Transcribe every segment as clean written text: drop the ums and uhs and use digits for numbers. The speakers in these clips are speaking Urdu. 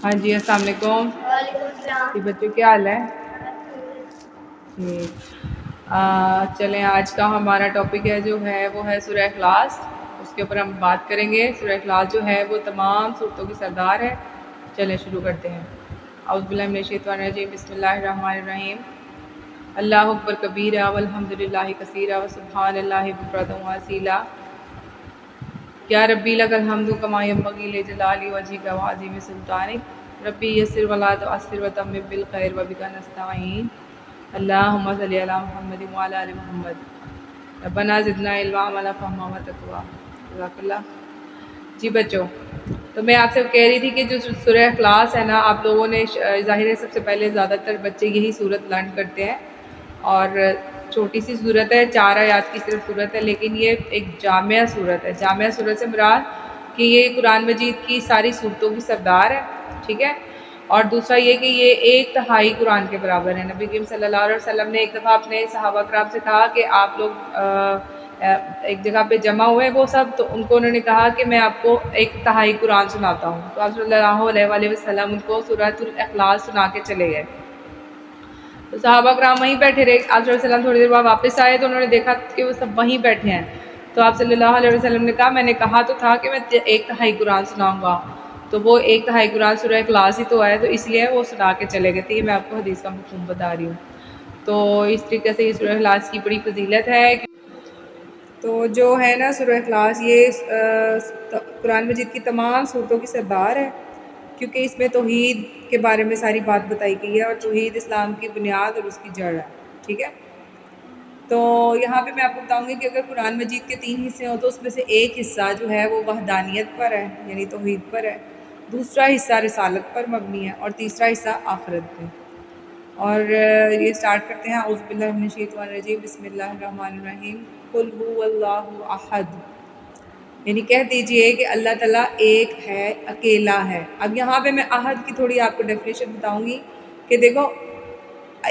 ہاں جی، السلام علیکم وعلیکم السلام۔ جی بچوں، کیا حال ہے؟ چلیں، آج کا ہمارا ٹاپک وہ ہے سورہ اخلاص۔ اس کے اوپر ہم بات کریں گے۔ سورہ اخلاص جو ہے وہ تمام صورتوں کی سردار ہے۔ چلیں شروع کرتے ہیں۔ اعوذ باللہ من الشیطان الرجیم، بسم اللہ الرحمن الرحیم۔ اللہ اکبر کبیرہ والحمد للہ کثیرہ وسبحان اللہ بکرۃ واصیلا۔ یا ربی لک الحمد کما ینبغی لجلال وجہک وعظیم سلطانک، ربی یسر ولا تعسر وتمم بالخیر وبک نستعین، اللہم صلی علی محمد وعلی آل محمد، ربنا زدنا علما وعملا فہما وتقوا۔ جزاک اللہ۔ جی بچوں، تو میں آپ سے کہہ رہی تھی کہ جو سورہ اخلاص ہے نا، آپ لوگوں نے ظاہر ہے سب سے پہلے زیادہ تر بچے یہی صورت لرن کرتے ہیں، اور چھوٹی سی صورت ہے، 4 آیات کی صرف صورت ہے، لیکن یہ ایک جامعہ صورت ہے۔ جامعہ صورت سے مراد کہ یہ قرآن مجید کی ساری صورتوں کی سردار ہے، ٹھیک ہے۔ اور دوسرا یہ کہ یہ 1/3 قرآن کے برابر ہے۔ نبی کریم صلی اللہ علیہ وسلم نے ایک دفعہ اپنے صحابہ کرام سے کہا کہ آپ لوگ ایک جگہ پہ جمع ہوئے وہ سب، تو ان کو انہوں نے کہا کہ میں آپ کو 1/3 قرآن سناتا ہوں، تو آپ صلی اللہ علیہ وسلم ان کو سورۃ الاخلاص سنا کے چلے گئے۔ تو صحابہ کرام وہیں بیٹھے رہے۔ آپ صلی اللہ علیہ وسلم تھوڑی دیر بعد واپس آئے تو انہوں نے دیکھا کہ وہ سب وہیں بیٹھے ہیں۔ تو آپ صلی اللہ علیہ وسلم نے کہا میں نے کہا تو تھا کہ میں 1/3 قرآن سناؤں گا، تو وہ 1/3 قرآن سورہ اخلاص ہی تو ہے، تو اس لیے وہ سنا کے چلے گئے تھے۔ یہ میں آپ کو حدیث کا مفہوم بتا رہی ہوں۔ تو اس طریقے سے یہ سورہ اخلاص کی بڑی فضیلت ہے۔ تو جو ہے نا سورہ اخلاص، یہ قرآن مجید کی تمام صورتوں کی سردار ہے، کیونکہ اس میں توحید کے بارے میں ساری بات بتائی گئی ہے، اور توحید اسلام کی بنیاد اور اس کی جڑ ہے، ٹھیک ہے۔ تو یہاں پہ میں آپ کو بتاؤں گی کہ اگر قرآن مجید کے 3 حصے ہوں تو اس میں سے ایک حصہ جو ہے وہ وحدانیت پر ہے، یعنی توحید پر ہے، دوسرا حصہ رسالت پر مبنی ہے، اور تیسرا حصہ آخرت پہ۔ اور یہ سٹارٹ کرتے ہیں۔ اعوذ باللہ من الشیطان الرجیم، بسم اللہ الرحمن الرحیم۔ قل هو اللہ احد، یعنی کہہ دیجئے کہ اللہ تعالیٰ ایک ہے، اکیلا ہے۔ اب یہاں پہ میں احد کی تھوڑی آپ کو ڈیفینیشن بتاؤں گی کہ دیکھو،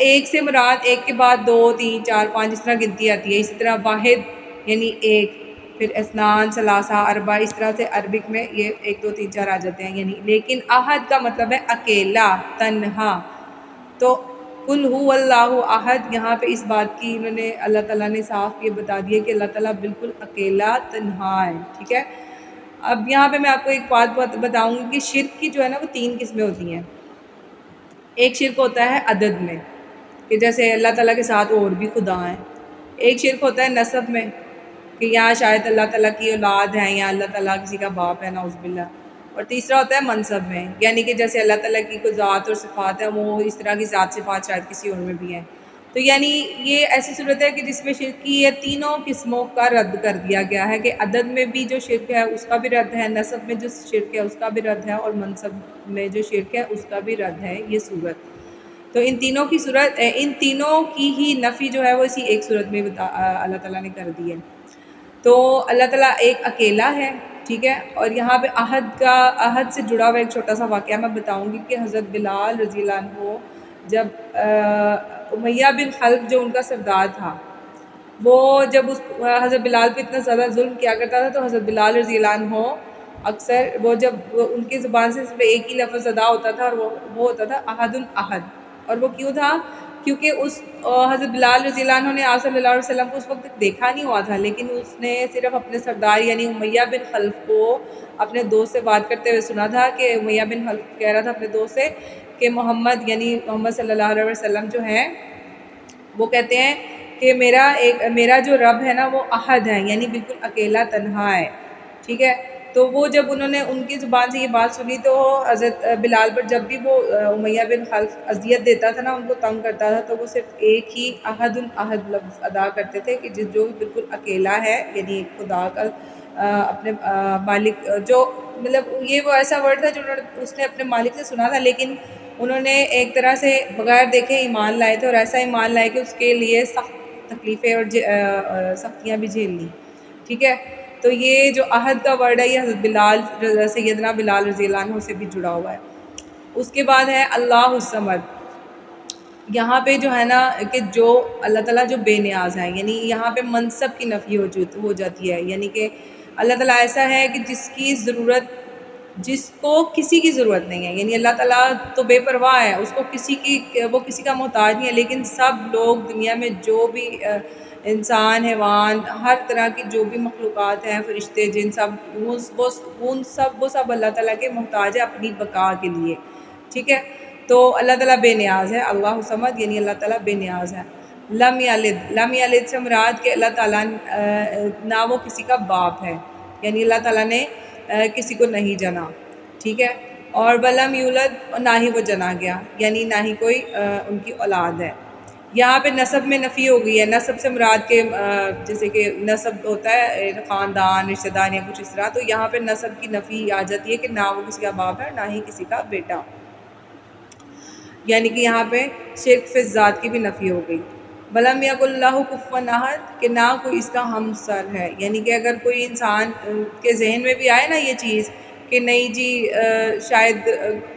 ایک سے مراد ایک کے بعد 2 3 4 5 اس طرح گنتی آتی ہے۔ اسی طرح واحد یعنی ایک، پھر اثنان، ثلاثہ، اربع، اس طرح سے عربک میں یہ 1 2 3 4 آ جاتے ہیں یعنی۔ لیکن احد کا مطلب ہے اکیلا، تنہا۔ تو قل هو اللہ احد، یہاں پہ اس بات کی انہوں نے اللہ تعالیٰ نے صاف یہ بتا دیا کہ اللہ تعالیٰ بالکل اکیلا تنہا ہے، ٹھیک ہے۔ اب یہاں پہ میں آپ کو ایک بات بتاؤں گی کہ شرک کی جو ہے نا وہ 3 قسمیں ہوتی ہیں۔ ایک شرک ہوتا ہے عدد میں، کہ جیسے اللہ تعالیٰ کے ساتھ اور بھی خدا ہیں۔ ایک شرک ہوتا ہے نسب میں، کہ یہاں شاید اللہ تعالیٰ کی اولاد ہے، یا اللہ تعالیٰ کسی کا باپ ہے، نعوذ باللہ۔ اور تیسرا ہوتا ہے منصب میں، یعنی کہ جیسے اللہ تعالیٰ کی کوئی ذات اور صفات ہے، وہ اس طرح کی ذات صفات شاید کسی اور میں بھی ہیں۔ تو یعنی یہ ایسی صورت ہے کہ جس میں شرک کی یہ تینوں قسموں کا رد کر دیا گیا ہے، کہ عدد میں بھی جو شرک ہے اس کا بھی رد ہے، نسب میں جو شرک ہے اس کا بھی رد ہے، اور منصب میں جو شرک ہے اس کا بھی رد ہے یہ صورت۔ تو ان تینوں کی ہی نفی جو ہے وہ اسی ایک صورت میں اللہ تعالیٰ نے کر دی ہے۔ تو اللہ تعالیٰ ایک اکیلا ہے، ٹھیک ہے۔ اور یہاں پہ عہد سے جڑا ہوا ایک چھوٹا سا واقعہ میں بتاؤں گی کہ حضرت بلال رضی اللہ عنہ، جب امیہ بن خلف جو ان کا سردار تھا، وہ جب حضرت بلال پہ اتنا زیادہ ظلم کیا کرتا تھا، تو حضرت بلال رضی اللہ عنہ اکثر وہ جب ان کی زبان سے صرف ایک ہی لفظ ادا ہوتا تھا، اور وہ ہوتا تھا احد الاحد۔ اور وہ کیوں تھا؟ کیونکہ اس حضرت بلال رضی اللہ عنہ نے آپ صلی اللہ علیہ وسلم کو اس وقت دیکھا نہیں ہوا تھا، لیکن اس نے صرف اپنے سردار یعنی امیہ بن خلف کو اپنے دوست سے بات کرتے ہوئے سنا تھا، کہ امیہ بن خلف کہہ رہا تھا اپنے دوست سے کہ محمد یعنی محمد صلی اللہ علیہ وسلم جو ہیں وہ کہتے ہیں کہ میرا جو رب ہے نا وہ احد ہے، یعنی بالکل اکیلا تنہا ہے، ٹھیک ہے۔ تو وہ جب انہوں نے ان کی زبان سے یہ بات سنی، تو حضرت بلال پر جب بھی وہ امیہ بن خلف اذیت دیتا تھا نا، ان کو تنگ کرتا تھا، تو وہ صرف ایک ہی احد الاحد لفظ ادا کرتے تھے، کہ جو بالکل اکیلا ہے، یعنی خدا کا اپنے مالک، جو مطلب یہ وہ ایسا ورڈ تھا جو اس نے اپنے مالک سے سنا تھا، لیکن انہوں نے ایک طرح سے بغیر دیکھے ایمان لائے تھے، اور ایسا ایمان لائے کہ اس کے لیے سخت تکلیفیں اور سختیاں بھی جھیل لی، ٹھیک ہے۔ تو یہ جو عہد کا ورڈ ہے یہ حضرت بلال سیدنا بلال رضی اللہ عنہ سے بھی جڑا ہوا ہے۔ اس کے بعد ہے اللہ الصمد۔ یہاں پہ جو ہے نا کہ جو اللہ تعالیٰ جو بے نیاز ہے، یعنی یہاں پہ منصب کی نفی ہو جاتی ہے، یعنی کہ اللہ تعالیٰ ایسا ہے کہ جس کی ضرورت جس کو کسی کی ضرورت نہیں ہے. یعنی اللہ تعالیٰ تو بے پرواہ ہے، اس کو وہ کسی کا محتاج نہیں ہے، لیکن سب لوگ دنیا میں جو بھی انسان، حیوان، ہر طرح کی جو بھی مخلوقات ہیں، فرشتے، جن سب وہ سب اللہ تعالیٰ کے محتاج ہے اپنی بقا کے لیے. ٹھیک ہے، تو اللہ تعالیٰ بے نیاز ہے. اللہ صمد یعنی اللہ تعالیٰ بے نیاز ہے. لم یلد سے مراد کہ اللہ تعالیٰ نہ وہ کسی کا باپ ہے، یعنی اللہ تعالیٰ نے کسی کو نہیں جنا. ٹھیک ہے، اور ولم یولد، نہ ہی وہ جنا گیا، یعنی نہ ہی کوئی ان کی اولاد ہے. یہاں پہ نسب میں نفی ہو گئی ہے. نسب سے مراد کے جیسے کہ نسب ہوتا ہے خاندان، رشتہ دار یا کچھ اس طرح، تو یہاں پہ نسب کی نفی آ جاتی ہے کہ نہ وہ کسی کا باپ ہے نہ ہی کسی کا بیٹا. یعنی کہ یہاں پہ شرک فی الذات کی بھی نفی ہو گئی. ولم یکن لہ کفوا احد، کہ نہ کوئی اس کا ہم سر ہے. یعنی کہ اگر کوئی انسان کے ذہن میں بھی آئے نا یہ چیز کہ نہیں جی شاید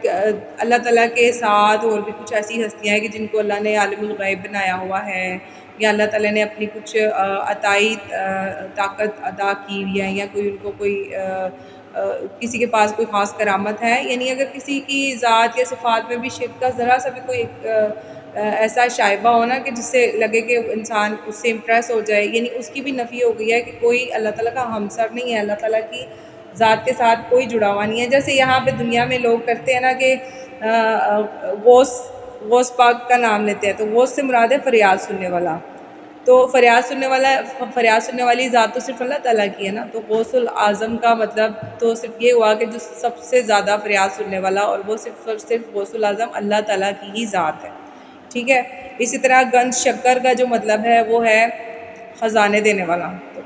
اللہ تعالیٰ کے ساتھ اور بھی کچھ ایسی ہستیاں ہیں کہ جن کو اللہ نے عالم الغیب بنایا ہوا ہے، یا اللہ تعالیٰ نے اپنی کچھ عطائی طاقت عطا کی ہوئی ہے، یا کوئی ان کو کوئی کسی کے پاس کوئی خاص کرامت ہے. یعنی اگر کسی کی ذات یا صفات میں بھی شرک کا ذرا سا بھی کوئی ایسا شائبہ ہو نا کہ جس سے لگے کہ انسان اس سے امپریس ہو جائے، یعنی اس کی بھی نفی ہو گئی ہے کہ کوئی اللہ تعالیٰ کا ہمسر نہیں ہے، اللہ تعالیٰ کی ذات کے ساتھ کوئی جڑا ہوا نہیں ہے. جیسے یہاں پہ دنیا میں لوگ کرتے ہیں نا کہ غوث پاک کا نام لیتے ہیں، تو غوث سے مراد ہے فریاد سننے والا. تو فریاد سننے والی ذات تو صرف اللہ تعالیٰ کی ہے نا. تو غوث العظم کا مطلب تو صرف یہ ہوا کہ جو سب سے زیادہ فریاد سننے والا، اور وہ صرف غوث العظم اللہ تعالیٰ کی ہی ذات ہے. ٹھیک ہے، اسی طرح گنج شکر کا جو مطلب ہے وہ ہے خزانے دینے والا. تو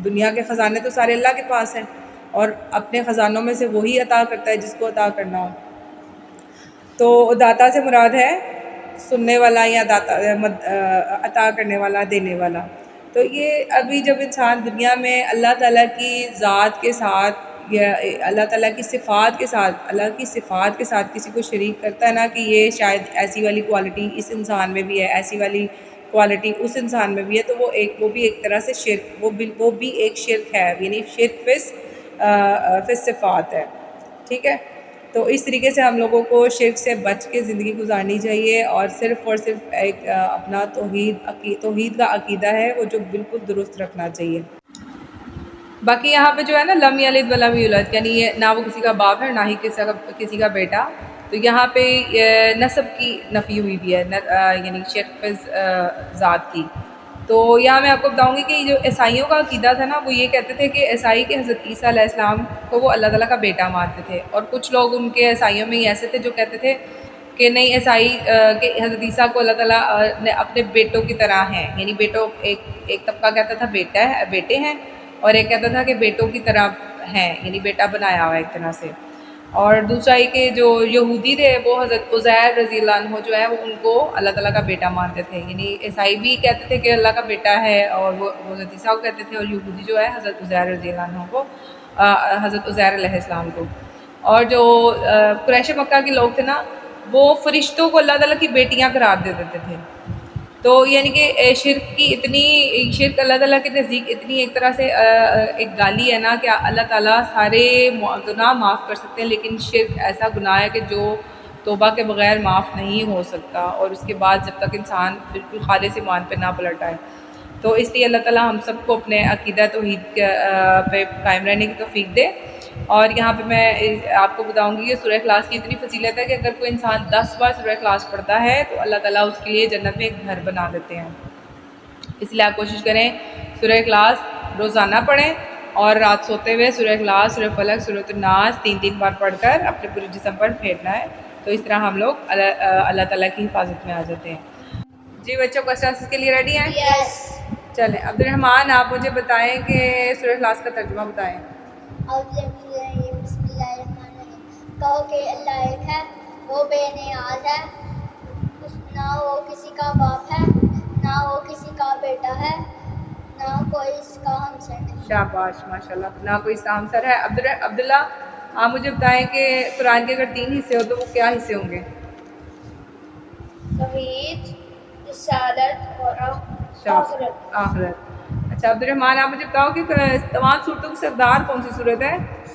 دنیا کے خزانے تو سارے اللہ کے پاس ہیں، اور اپنے خزانوں میں سے وہی عطا کرتا ہے جس کو عطا کرنا ہو. تو داتا سے مراد ہے سننے والا یا داتا عطا کرنے والا، دینے والا. تو یہ ابھی جب انسان دنیا میں اللہ تعالیٰ کی ذات کے ساتھ یا اللہ تعالیٰ کی صفات کے ساتھ کسی کو شریک کرتا ہے نا کہ یہ شاید ایسی والی کوالٹی اس انسان میں بھی ہے، ایسی والی کوالٹی اس انسان میں بھی ہے، تو وہ بھی ایک طرح سے شرک، وہ بھی ایک شرک ہے، یعنی شرک فی صفات ہے. ٹھیک ہے، تو اس طریقے سے ہم لوگوں کو شرک سے بچ کے زندگی گزارنی چاہیے، اور صرف ایک اپنا توحید کا عقیدہ ہے وہ جو بالکل درست رکھنا چاہیے. باقی یہاں پہ جو ہے نا لم یلد ولم یولد، یعنی یہ نہ وہ کسی کا باپ ہے نہ ہی کسی کا بیٹا. تو یہاں پہ نسب کی نفی ہوئی بھی ہے، یعنی شرک فی ذات کی. تو یہاں میں آپ کو بتاؤں گی کہ جو عیسائیوں کا عقیدہ تھا نا، وہ یہ کہتے تھے کہ عیسائی کے حضرت عیسیٰ علیہ السلام کو وہ اللہ تعالیٰ کا بیٹا مانتے تھے. اور کچھ لوگ ان کے عیسائیوں میں ہی ایسے تھے جو کہتے تھے کہ نہیں، عیسائی کہ حضرت عیسیٰ کو اللہ تعالیٰ نے اپنے بیٹوں کی طرح ہیں. یعنی ایک طبقہ کہتا تھا بیٹے ہیں، اور ایک کہتا تھا کہ بیٹوں کی طرح ہیں، یعنی بیٹا بنایا ہوا ہے ایک طرح سے. اور دوسرا یہ کہ جو یہودی تھے وہ حضرت عزیر رضی اللہ عنہ جو ہے وہ ان کو اللہ تعالیٰ کا بیٹا مانتے تھے. یعنی عیسائی بھی کہتے تھے کہ اللہ کا بیٹا ہے، اور وہ حضرت عیسیٰ کو کہتے تھے، اور یہودی جو ہے حضرت عزیر رضی اللہ عنہ کو، حضرت عزیر علیہ السلام کو. اور جو قریش مکہ کے لوگ تھے نا، وہ فرشتوں کو اللہ تعالیٰ کی بیٹیاں قرار دے دیتے تھے. تو یعنی کہ شرک اللہ تعالیٰ کے نزدیک اتنی ایک طرح سے ایک گالی ہے نا کہ اللہ تعالیٰ سارے گناہ معاف کر سکتے ہیں، لیکن شرک ایسا گناہ ہے کہ جو توبہ کے بغیر معاف نہیں ہو سکتا، اور اس کے بعد جب تک انسان بالکل خالص ایمان پہ نہ پلٹ آئے. تو اس لیے اللہ تعالیٰ ہم سب کو اپنے عقیدہ توحید پہ قائم رہنے کی توفیق دے. اور یہاں پہ میں آپ کو بتاؤں گی کہ سورہ اخلاص کی اتنی فضیلت ہے کہ اگر کوئی انسان 10 بار سورہ اخلاص پڑھتا ہے تو اللہ تعالیٰ اس کے لیے جنت میں ایک گھر بنا دیتے ہیں. اس لیے آپ کوشش کریں سورہ اخلاص روزانہ پڑھیں، اور رات سوتے ہوئے سورہ اخلاص، سورہ فلق، سورۃ الناس 3 بار پڑھ کر اپنے پورے جسم پر پھیرنا ہے. تو اس طرح ہم لوگ اللہ تعالیٰ کی حفاظت میں آ جاتے ہیں. جی بچوں، کوسچنس کے لیے ریڈی ہیں؟ یس. چلیں عبد الرحمٰن، آپ مجھے بتائیں کہ سورہ اخلاص کا ترجمہ بتائیں. بسم اللہ الرحمن الرحیم. کہو کہ اللہ ایک ہے، وہ بے نیاز ہے، نہ وہ کسی کا باپ ہے، نہ وہ کسی کا بیٹا ہے، نہ کوئی اس کا ہمسر نہیں. شاباش، ماشاء اللہ، نہ کوئی اس کا ہمسر ہے. عبداللہ، آپ مجھے بتائیں کہ قرآن کے اگر 3 حصے ہو تو وہ کیا حصے ہوں گے؟ توحید، رسالت اور آخرت. اچھا عبد الرحمٰن، آپ مجھے بتاؤ کہ تمام صورتوں کی سردار کون سی صورت ہے؟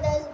10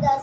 10